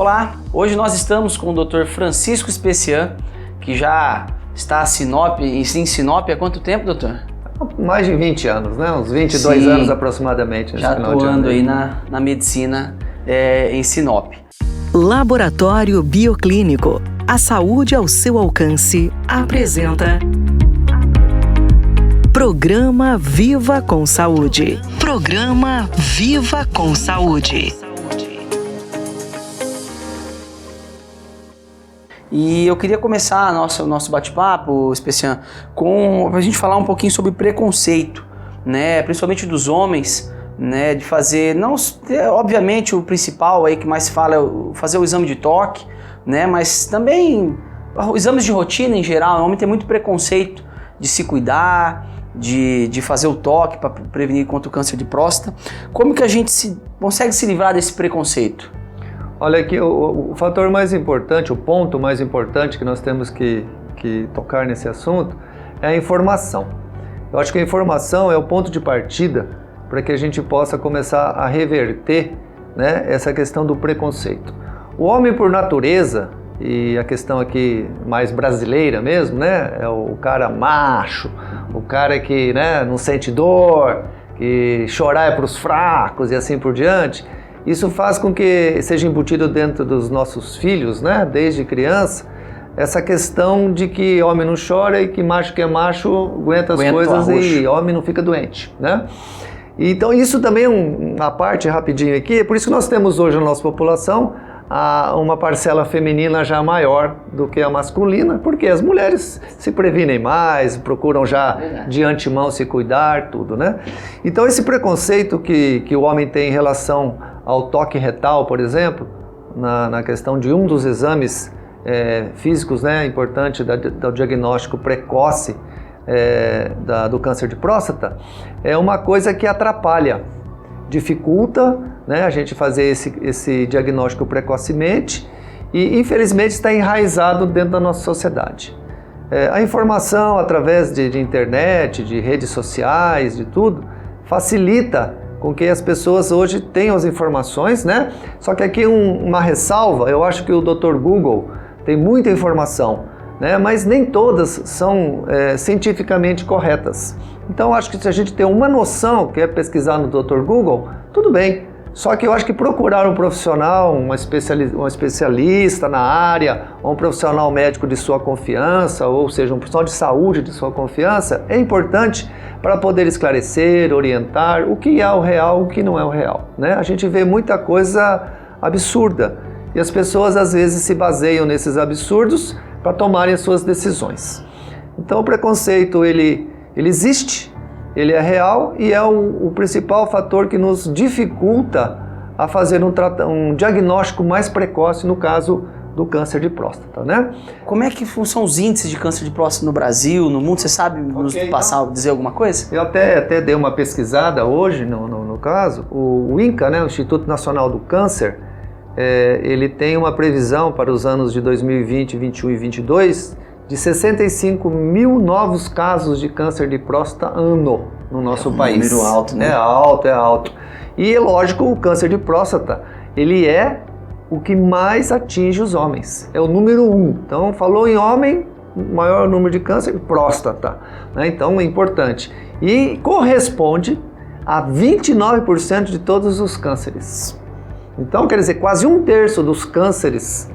Olá, hoje nós estamos com o Dr. Francisco Especian, que já está em Sinop há quanto tempo, doutor? Mais de 20 anos, né? Uns 22 anos aproximadamente. Já atuando aí na medicina em Sinop. Laboratório Bioclínico. A saúde ao seu alcance apresenta Programa Viva com Saúde. Programa Viva com Saúde. E eu queria começar nosso bate-papo, Especian, com a gente falar um pouquinho sobre preconceito, né? Principalmente dos homens, né? De fazer, não, obviamente o principal aí que mais se fala é fazer o exame de toque, né? Mas também exames de rotina em geral. O homem tem muito preconceito de se cuidar, de fazer o toque para prevenir contra o câncer de próstata. Como que a gente consegue se livrar desse preconceito? Olha aqui, o fator mais importante, o ponto mais importante que nós temos que tocar nesse assunto é a informação. Eu acho que a informação é o ponto de partida para que a gente possa começar a reverter, né, essa questão do preconceito. O homem, por natureza, e a questão aqui mais brasileira mesmo, né, é o cara macho, o cara que, né, não sente dor, que chorar é para os fracos e assim por diante. Isso faz com que seja embutido dentro dos nossos filhos, né, desde criança, essa questão de que homem não chora e que é macho aguenta as coisas e homem não fica doente, né? Então isso também é uma parte rapidinho aqui, é por isso que nós temos hoje na nossa população uma parcela feminina já maior do que a masculina, porque as mulheres se previnem mais, procuram já de antemão se cuidar, tudo, né? Então esse preconceito que o homem tem em relação ao toque retal, por exemplo, na questão de um dos exames físicos, né, importante do diagnóstico precoce do câncer de próstata, é uma coisa que atrapalha, dificulta, né, a gente fazer esse diagnóstico precocemente e infelizmente está enraizado dentro da nossa sociedade. A informação através de internet, de redes sociais, de tudo, facilita com que as pessoas hoje tenham as informações, né? Só que aqui uma ressalva, eu acho que o Dr. Google tem muita informação, né? Mas nem todas são cientificamente corretas. Então, acho que se a gente tem uma noção, que é pesquisar no Dr. Google, tudo bem. Só que eu acho que procurar um profissional, um especialista na área, ou um profissional médico de sua confiança, ou seja, um profissional de saúde de sua confiança, é importante para poder esclarecer, orientar o que é o real, o que não é o real, né? A gente vê muita coisa absurda e as pessoas às vezes se baseiam nesses absurdos para tomarem as suas decisões. Então o preconceito ele existe, ele é real e é o principal fator que nos dificulta a fazer um diagnóstico mais precoce no caso do câncer de próstata, né? Como é que são os índices de câncer de próstata no Brasil, no mundo? Você sabe nos dizer alguma coisa? Eu até dei uma pesquisada hoje, no caso, o INCA, né, o Instituto Nacional do Câncer, ele tem uma previsão para os anos de 2020, 2021 e 2022 de 65 mil novos casos de câncer de próstata ano no nosso país. Número alto, né? É alto. E é lógico, o câncer de próstata, ele é o que mais atinge os homens. É o número 1. Então, falou em homem, maior número de câncer, próstata, né? Então, é importante. E corresponde a 29% de todos os cânceres. Então, quer dizer, quase 1/3 dos cânceres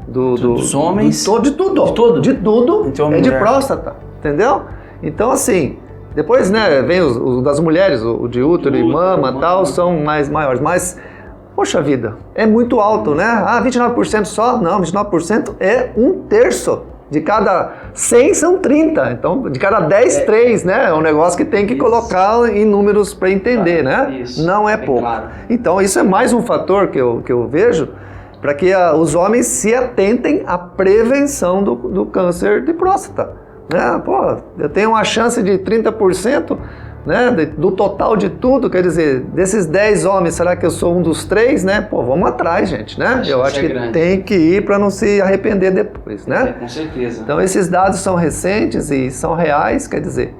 dos homens, de tudo então, é de próstata, entendeu? Então assim, depois, né, vem os das mulheres, o de útero e mama, tal, são mais maiores, mas poxa vida, é muito alto, né? 29% só? Não, 29% é 1/3. De cada 100 são 30, então de cada 10, 3, né? É um negócio que tem que colocar em números para entender, né? Isso. Não é pouco. Claro. Então isso é mais um fator que eu vejo para que os homens se atentem à prevenção do câncer de próstata, né? Pô, eu tenho uma chance de 30%, né, do total de tudo, quer dizer, desses 10 homens, será que eu sou um dos 3, né? Pô, vamos atrás, gente, né? Eu acho que tem que ir para não se arrepender depois, né? Com certeza. Então esses dados são recentes e são reais, quer dizer,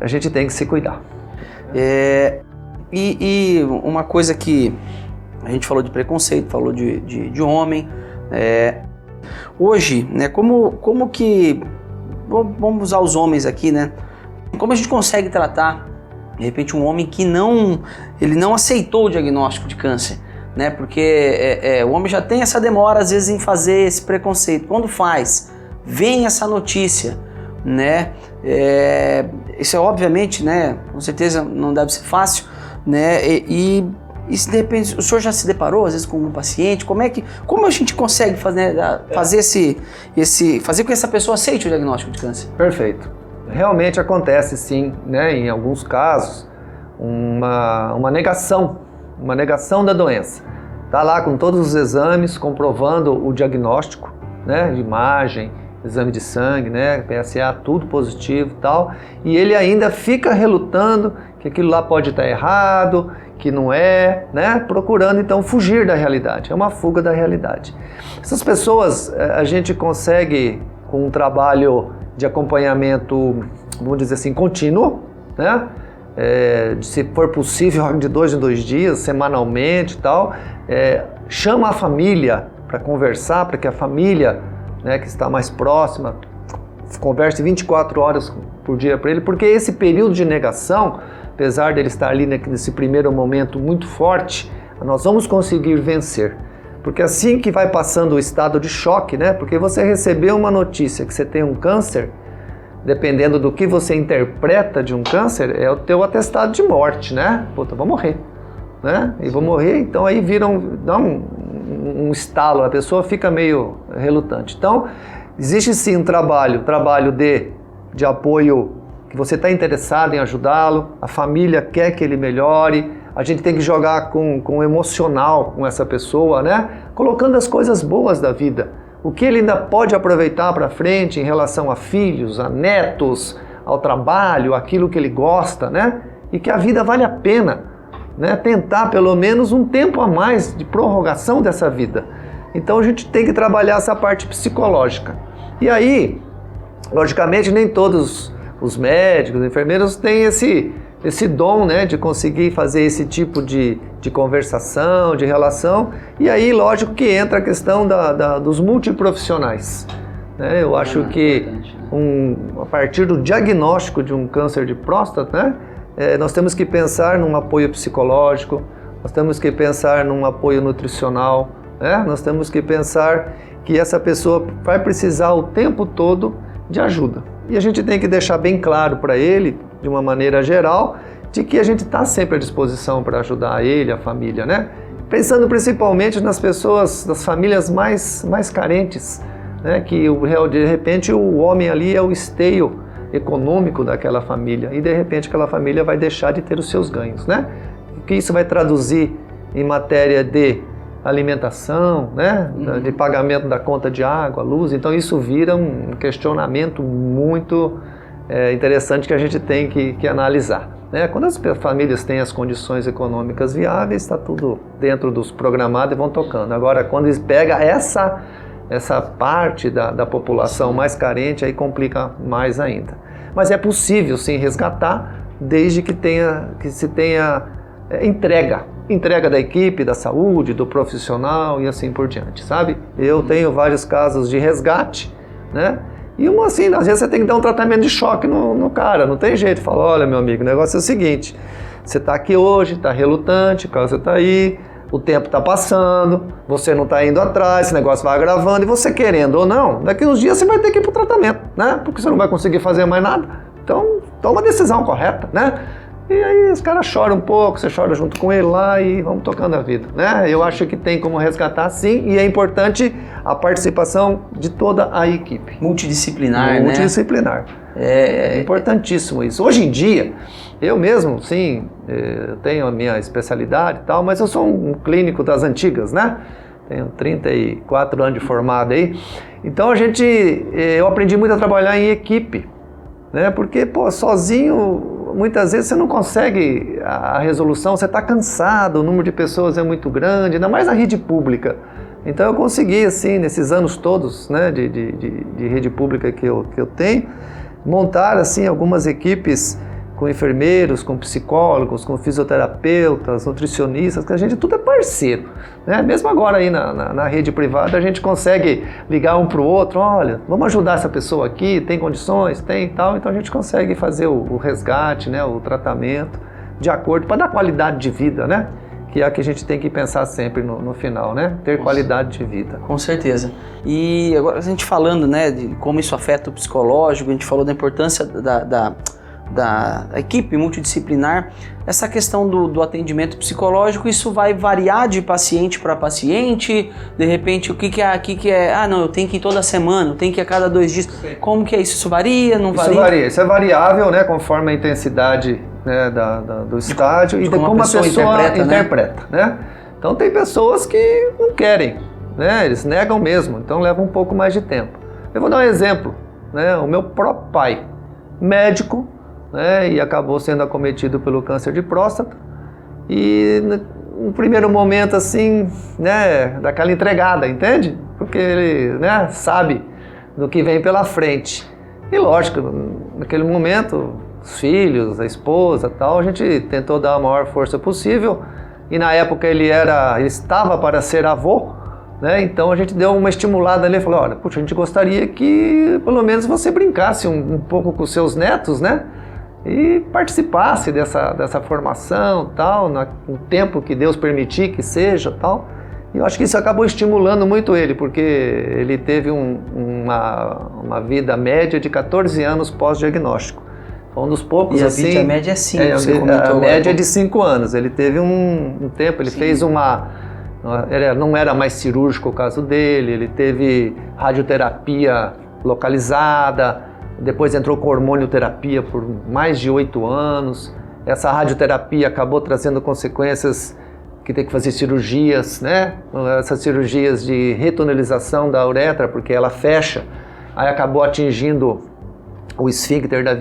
a gente tem que se cuidar. E uma coisa que A gente falou de preconceito, falou de homem. Hoje, né, como que... Vamos usar os homens aqui, né? Como a gente consegue tratar, de repente, um homem que ele não aceitou o diagnóstico de câncer, né? Porque o homem já tem essa demora, às vezes, em fazer esse preconceito. Quando faz, vem essa notícia, né? Isso é obviamente, né? Com certeza não deve ser fácil, né? E se de repente o senhor já se deparou às vezes com um paciente, como a gente consegue fazer com que essa pessoa aceite o diagnóstico de câncer? Perfeito. Realmente acontece sim, né, em alguns casos, uma negação da doença. Tá lá com todos os exames comprovando o diagnóstico, né, de imagem, exame de sangue, né, PSA, tudo positivo e tal, e ele ainda fica relutando que aquilo lá pode estar errado, que não é, né, procurando então fugir da realidade, é uma fuga da realidade. Essas pessoas a gente consegue, com um trabalho de acompanhamento, vamos dizer assim, contínuo, né, se for possível de 2 em 2 dias, semanalmente e tal, chama a família para conversar, para que a família, né, que está mais próxima, converse 24 horas por dia para ele, porque esse período de negação, apesar dele estar ali nesse primeiro momento muito forte, nós vamos conseguir vencer. Porque assim que vai passando o estado de choque, né, porque você recebeu uma notícia que você tem um câncer, dependendo do que você interpreta de um câncer, é o teu atestado de morte, né? Puta, vou morrer, né? E vou morrer, então aí dá um estalo, a pessoa fica meio relutante. Então, existe sim um trabalho de apoio, que você está interessado em ajudá-lo, a família quer que ele melhore, a gente tem que jogar com o emocional com essa pessoa, né? Colocando as coisas boas da vida, o que ele ainda pode aproveitar para frente em relação a filhos, a netos, ao trabalho, aquilo que ele gosta, né? E que a vida vale a pena, né? Tentar pelo menos um tempo a mais de prorrogação dessa vida. Então a gente tem que trabalhar essa parte psicológica. E aí, logicamente, nem todos os médicos, os enfermeiros têm esse dom, né, de conseguir fazer esse tipo de conversação, de relação. E aí, lógico que entra a questão dos multiprofissionais, né? Eu acho que a partir do diagnóstico de um câncer de próstata, né, nós temos que pensar num apoio psicológico, nós temos que pensar num apoio nutricional, né? Nós temos que pensar que essa pessoa vai precisar o tempo todo de ajuda. E a gente tem que deixar bem claro para ele, de uma maneira geral, de que a gente está sempre à disposição para ajudar ele, a família, né? Pensando principalmente nas pessoas, das famílias mais carentes, né? Que de repente o homem ali é o esteio econômico daquela família e de repente aquela família vai deixar de ter os seus ganhos, né? O que isso vai traduzir em matéria de alimentação, né? De pagamento da conta de água, luz. Então isso vira um questionamento muito interessante que a gente tem que analisar, né? Quando as famílias têm as condições econômicas viáveis, está tudo dentro dos programados e vão tocando. Agora, quando pega essa parte da população mais carente, aí complica mais ainda. Mas é possível sim resgatar, desde que se tenha entrega da equipe, da saúde, do profissional e assim por diante, sabe? Eu tenho vários casos de resgate, né? E assim, às vezes você tem que dar um tratamento de choque no cara, não tem jeito. Fala, olha meu amigo, o negócio é o seguinte, você está aqui hoje, está relutante, o câncer está aí, o tempo está passando, você não está indo atrás, esse negócio vai agravando, e você querendo ou não, daqui uns dias você vai ter que ir para o tratamento, né? Porque você não vai conseguir fazer mais nada. Então, toma a decisão correta, né? E aí os caras choram um pouco, você chora junto com ele lá e vamos tocando a vida, né? Eu acho que tem como resgatar sim, e é importante a participação de toda a equipe. Multidisciplinar, Multidisciplinar. É importantíssimo isso. Hoje em dia, eu mesmo, sim, eu tenho a minha especialidade e tal, mas eu sou um clínico das antigas, né? Tenho 34 anos de formado aí. Então eu aprendi muito a trabalhar em equipe, né? Porque, sozinho, muitas vezes você não consegue a resolução, você está cansado, o número de pessoas é muito grande, ainda mais na rede pública. Então eu consegui, assim, nesses anos todos, né, de rede pública que eu tenho, montar, assim, algumas equipes com enfermeiros, com psicólogos, com fisioterapeutas, nutricionistas, que a gente tudo é parceiro, né? Mesmo agora aí na rede privada a gente consegue ligar um para o outro, olha, vamos ajudar essa pessoa aqui, tem condições, tem e tal, então a gente consegue fazer o resgate, né? O tratamento de acordo, para dar qualidade de vida, né? Que é a que a gente tem que pensar sempre no final, né? Ter qualidade de vida. Com certeza. E agora a gente falando, né, de como isso afeta o psicológico, a gente falou da importância da equipe multidisciplinar, essa questão do atendimento psicológico, isso vai variar de paciente para paciente, de repente o que é, não, eu tenho que ir toda semana, eu tenho que ir a cada 2 dias, como que é isso? Isso varia, não varia? Isso varia, isso é variável, né, conforme a intensidade, né, do estágio e de como a pessoa interpreta, né? Então tem pessoas que não querem, né, eles negam mesmo, então leva um pouco mais de tempo. Eu vou dar um exemplo, né, o meu próprio pai, médico, né, e acabou sendo acometido pelo câncer de próstata e no primeiro momento assim, né, daquela entregada, entende? Porque ele, né, sabe do que vem pela frente e lógico, naquele momento os filhos, a esposa tal, a gente tentou dar a maior força possível e na época ele estava para ser avô, né, então a gente deu uma estimulada ali e falou, olha, puxa, a gente gostaria que pelo menos você brincasse um pouco com os seus netos, né? E participasse dessa formação, tal, no tempo que Deus permitir que seja, tal. E eu acho que isso acabou estimulando muito ele, porque ele teve uma vida média de 14 anos pós-diagnóstico. Foi um dos poucos, e a assim... a média é 5, você comentou. A média é de 5 anos. Ele teve um tempo, ele fez não era mais cirúrgico o caso dele, ele teve radioterapia localizada, depois entrou com hormonioterapia por mais de 8 anos. Essa radioterapia acabou trazendo consequências que tem que fazer cirurgias, né? Essas cirurgias de retonalização da uretra, porque ela fecha, aí acabou atingindo o esfíncter da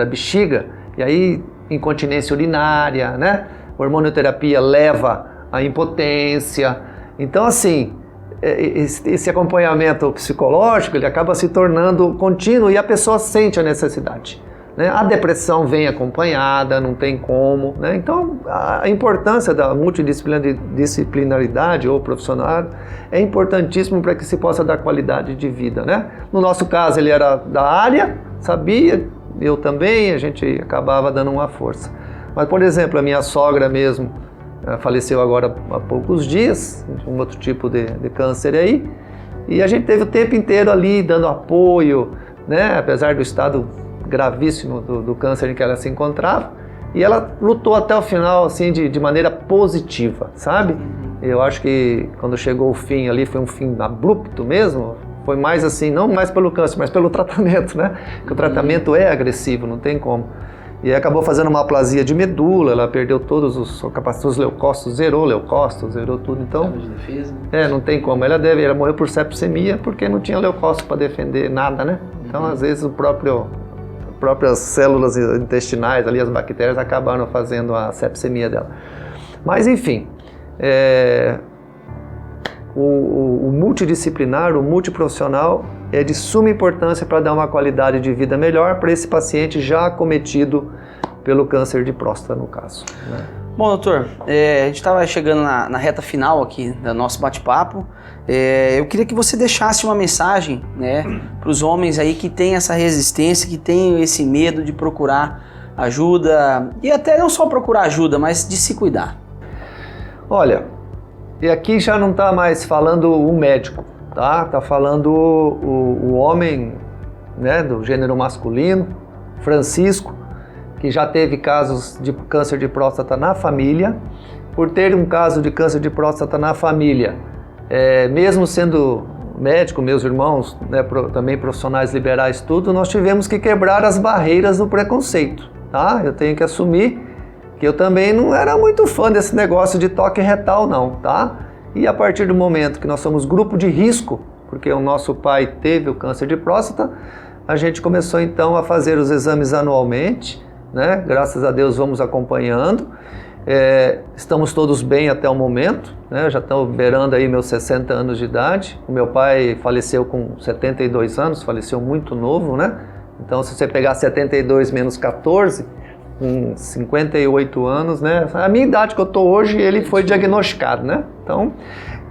bexiga, e aí incontinência urinária, né? Hormonioterapia leva à impotência. Então, assim, esse acompanhamento psicológico, ele acaba se tornando contínuo e a pessoa sente a necessidade, né? A depressão vem acompanhada, não tem como, né? Então, a importância da multidisciplinaridade ou profissional é importantíssimo para que se possa dar qualidade de vida, né? No nosso caso, ele era da área, sabia, eu também, a gente acabava dando uma força. Mas, por exemplo, a minha sogra mesmo, faleceu agora há poucos dias, um outro tipo de câncer aí, e a gente teve o tempo inteiro ali dando apoio, né, apesar do estado gravíssimo do câncer em que ela se encontrava, e ela lutou até o final assim de maneira positiva, sabe? Eu acho que quando chegou o fim ali, foi um fim abrupto mesmo, foi mais assim, não mais pelo câncer, mas pelo tratamento, né? Porque o tratamento é agressivo, não tem como. E acabou fazendo uma aplasia de medula, ela perdeu todos os leucócitos, zerou leucócitos, zerou tudo, então... De defesa, não tem como, ela morreu por sepsemia porque não tinha leucócito para defender nada, né? Então, às vezes, as próprias células intestinais, ali, as bactérias, acabaram fazendo a sepsemia dela. Mas, enfim, o multidisciplinar, o multiprofissional é de suma importância para dar uma qualidade de vida melhor para esse paciente já acometido pelo câncer de próstata, no caso, né? Bom, doutor, a gente estava chegando na reta final aqui do nosso bate-papo. Eu queria que você deixasse uma mensagem, né, para os homens aí que têm essa resistência, que têm esse medo de procurar ajuda, e até não só procurar ajuda, mas de se cuidar. Olha, e aqui já não está mais falando o médico, tá? Está falando o homem, né, do gênero masculino, Francisco, que já teve casos de câncer de próstata na família. Por ter um caso de câncer de próstata na família, mesmo sendo médico, meus irmãos, né, também profissionais liberais, tudo, nós tivemos que quebrar as barreiras do preconceito, tá? Eu tenho que assumir que eu também não era muito fã desse negócio de toque retal não, tá? E a partir do momento que nós somos grupo de risco, porque o nosso pai teve o câncer de próstata, a gente começou então a fazer os exames anualmente, né? Graças a Deus vamos acompanhando, estamos todos bem até o momento, né? Já estamos beirando aí meus 60 anos de idade, o meu pai faleceu com 72 anos, faleceu muito novo, né? Então se você pegar 72 menos 14, com 58 anos, né? A minha idade que eu tô hoje, ele foi diagnosticado, né?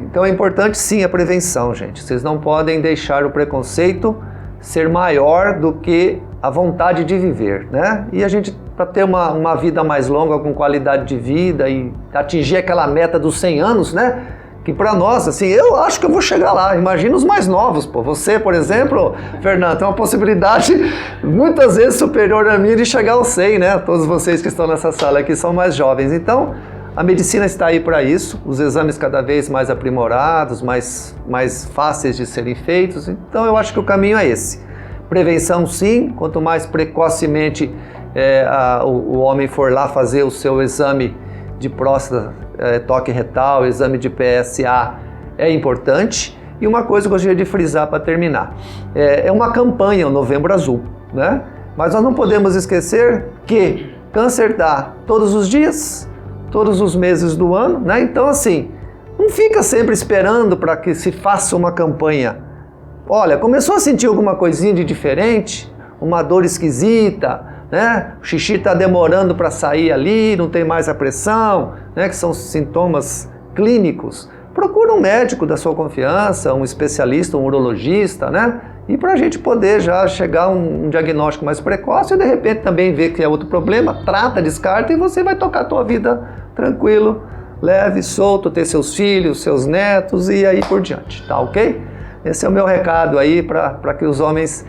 Então é importante sim a prevenção, gente. Vocês não podem deixar o preconceito ser maior do que a vontade de viver, né? E a gente, para ter uma vida mais longa, com qualidade de vida e atingir aquela meta dos 100 anos, né? Que para nós, assim, eu acho que eu vou chegar lá. Imagina os mais novos, pô. Você, por exemplo, Fernando, tem uma possibilidade muitas vezes superior a minha de chegar aos 100, né? Todos vocês que estão nessa sala aqui são mais jovens. Então, a medicina está aí para isso. Os exames cada vez mais aprimorados, mais fáceis de serem feitos. Então, eu acho que o caminho é esse. Prevenção, sim. Quanto mais precocemente o homem for lá fazer o seu exame de próstata, toque retal, exame de PSA, é importante. E uma coisa que eu gostaria de frisar para terminar, é uma campanha, o Novembro Azul, né? Mas nós não podemos esquecer que câncer dá todos os dias, todos os meses do ano, né? Então, assim, não fica sempre esperando para que se faça uma campanha. Olha, começou a sentir alguma coisinha de diferente, uma dor esquisita, né? O xixi está demorando para sair ali, não tem mais a pressão, né? Que são sintomas clínicos. Procura um médico da sua confiança, um especialista, um urologista, né? E para a gente poder já chegar a um diagnóstico mais precoce e de repente também ver que é outro problema, trata, descarta e você vai tocar a tua vida tranquilo, leve, solto, ter seus filhos, seus netos e aí por diante, tá ok? Esse é o meu recado aí para que os homens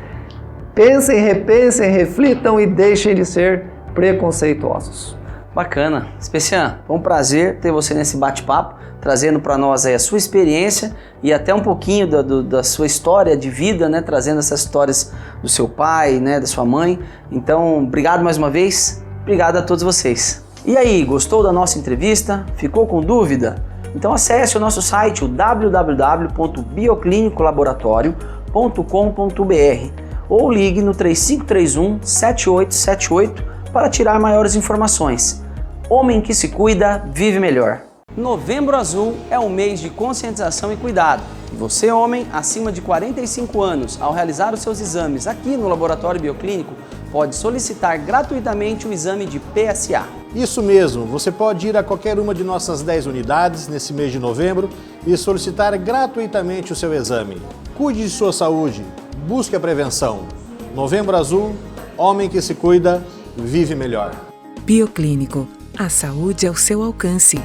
pensem, repensem, reflitam e deixem de ser preconceituosos. Bacana. Especian, foi um prazer ter você nesse bate-papo, trazendo para nós aí a sua experiência e até um pouquinho da sua história de vida, né? Trazendo essas histórias do seu pai, né? Da sua mãe. Então, obrigado mais uma vez. Obrigado a todos vocês. E aí, gostou da nossa entrevista? Ficou com dúvida? Então acesse o nosso site, o www.bioclinicolaboratório.com.br ou ligue no 3531-7878 para tirar maiores informações. Homem que se cuida, vive melhor. Novembro Azul é um mês de conscientização e cuidado. E você, homem, acima de 45 anos, ao realizar os seus exames aqui no Laboratório Bioclínico, pode solicitar gratuitamente o exame de PSA. Isso mesmo, você pode ir a qualquer uma de nossas 10 unidades nesse mês de novembro e solicitar gratuitamente o seu exame. Cuide de sua saúde, busque a prevenção. Novembro Azul, homem que se cuida, vive melhor. Bioclínico, a saúde ao seu alcance.